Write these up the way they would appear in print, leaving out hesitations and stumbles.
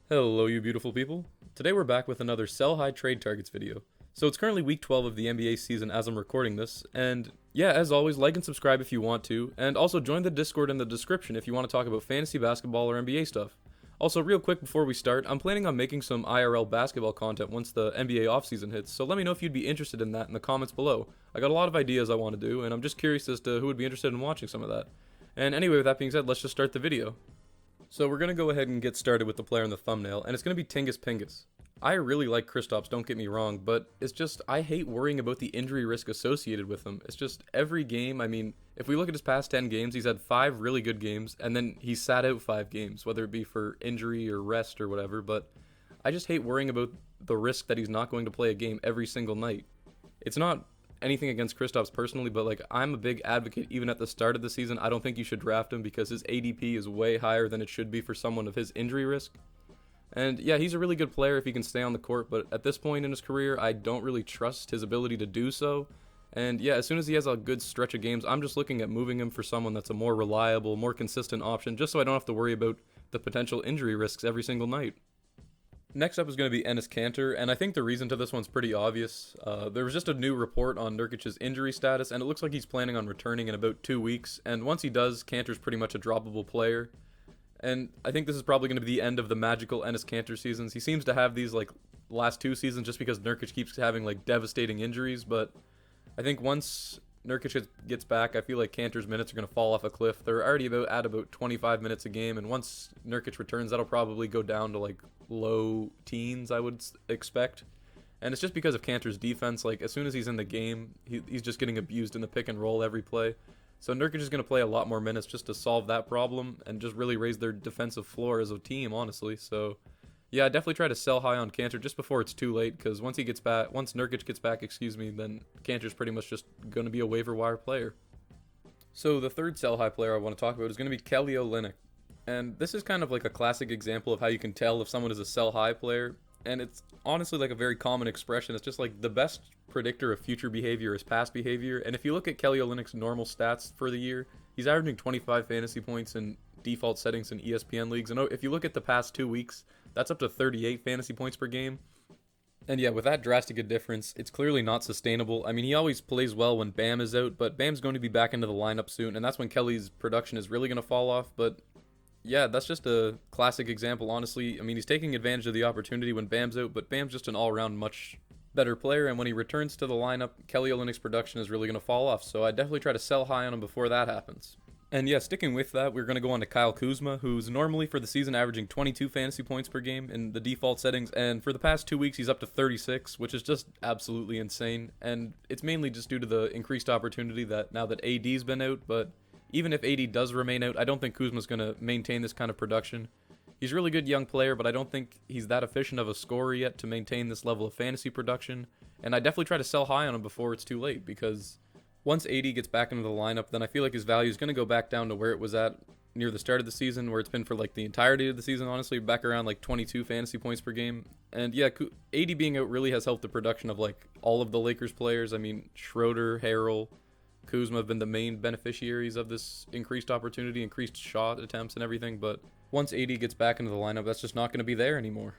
Hello, you beautiful people. Today we're back with another sell high trade targets video. So it's currently week 12 of the NBA season as I'm recording this, and yeah, as always, like and subscribe if you want to, and also join the Discord in the description if you want to talk about fantasy basketball or NBA stuff. Also, real quick before we start, I'm planning on making some IRL basketball content once the NBA offseason hits, so let me know if you'd be interested in that in the comments below. I got a lot of ideas I want to do, and I'm just curious as to who would be interested in watching some of that. And anyway, with that being said, let's just start the video. So we're going to go ahead and get started with the player in the thumbnail, and it's going to be Tingus Pingus. I really like Kristaps, don't get me wrong, but it's just, I hate worrying about the injury risk associated with him. It's just every game, if we look at his past 10 games, he's had 5 really good games, and then he's sat out 5 games, whether it be for injury or rest or whatever, but I just hate worrying about the risk that he's not going to play a game every single night. It's not anything against Kristaps personally, but I'm a big advocate even at the start of the season. I don't think you should draft him because his ADP is way higher than it should be for someone of his injury risk. And yeah, he's a really good player if he can stay on the court, but at this point in his career, I don't really trust his ability to do so. And yeah, as soon as he has a good stretch of games, I'm just looking at moving him for someone that's a more reliable, more consistent option, just so I don't have to worry about the potential injury risks every single night. Next up is going to be Ennis Cantor, and I think the reason to this one's pretty obvious. There was just a new report on Nurkic's injury status, and it looks like he's planning on returning in about 2 weeks, and once he does, Cantor's pretty much a droppable player. And I think this is probably going to be the end of the magical Ennis Cantor seasons. He seems to have these last 2 seasons just because Nurkic keeps having devastating injuries, but I think once Nurkic gets back, I feel like Cantor's minutes are going to fall off a cliff. They're already at about 25 minutes a game, and once Nurkic returns, that'll probably go down to low teens, I would expect. And it's just because of Cantor's defense. As soon as he's in the game, he's just getting abused in the pick and roll every play. So Nurkic is going to play a lot more minutes just to solve that problem and just really raise their defensive floor as a team, honestly. So yeah, I definitely try to sell high on Cantor just before it's too late, because once Nurkic gets back, then Cantor's pretty much just going to be a waiver wire player. So the third sell high player I want to talk about is going to be Olynyk. And this is kind of a classic example of how you can tell if someone is a sell high player. And it's honestly a very common expression. It's just the best predictor of future behavior is past behavior. And if you look at Olynyk's normal stats for the year, he's averaging 25 fantasy points in default settings in ESPN leagues. And if you look at the past 2 weeks, that's up to 38 fantasy points per game. And yeah, with that drastic a difference, it's clearly not sustainable. He always plays well when Bam is out, but Bam's going to be back into the lineup soon, and that's when Kelly's production is really going to fall off. But yeah, that's just a classic example, honestly. He's taking advantage of the opportunity when Bam's out, but Bam's just an all-around much better player, and when he returns to the lineup, Olynyk's production is really going to fall off, so I definitely try to sell high on him before that happens. And yeah, sticking with that, we're going to go on to Kuzma, who's normally for the season averaging 22 fantasy points per game in the default settings, and for the past 2 weeks he's up to 36, which is just absolutely insane, and it's mainly just due to the increased opportunity that now that AD's been out, but even if AD does remain out, I don't think Kuzma's going to maintain this kind of production. He's a really good young player, but I don't think he's that efficient of a scorer yet to maintain this level of fantasy production, and I definitely try to sell high on him before it's too late, because once AD gets back into the lineup, then I feel like his value is going to go back down to where it was at near the start of the season, where it's been for the entirety of the season, honestly, back around 22 fantasy points per game. And yeah, AD being out really has helped the production of all of the Lakers players. Schroeder, Harrell, Kuzma have been the main beneficiaries of this increased opportunity, increased shot attempts and everything, but once AD gets back into the lineup, that's just not going to be there anymore.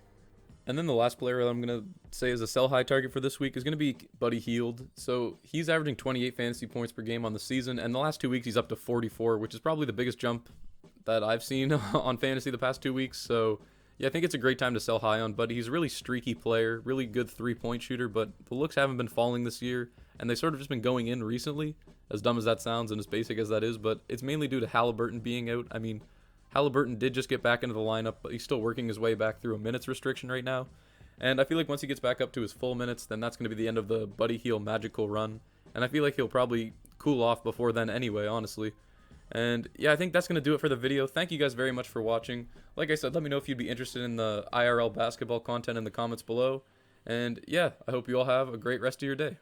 And then the last player I'm going to say is a sell high target for this week is going to be Buddy Hield. So he's averaging 28 fantasy points per game on the season, and the last 2 weeks he's up to 44, which is probably the biggest jump that I've seen on fantasy the past 2 weeks. So yeah, I think it's a great time to sell high on Buddy. He's a really streaky player, really good 3-point shooter, but the looks haven't been falling this year, and they sort of just been going in recently, as dumb as that sounds and as basic as that is, but it's mainly due to Halliburton being out. Halliburton did just get back into the lineup, but he's still working his way back through a minutes restriction right now. And I feel like once he gets back up to his full minutes, then that's going to be the end of the Buddy Hield magical run. And I feel like he'll probably cool off before then anyway, honestly. And yeah, I think that's going to do it for the video. Thank you guys very much for watching. Like I said, let me know if you'd be interested in the IRL basketball content in the comments below. And yeah, I hope you all have a great rest of your day.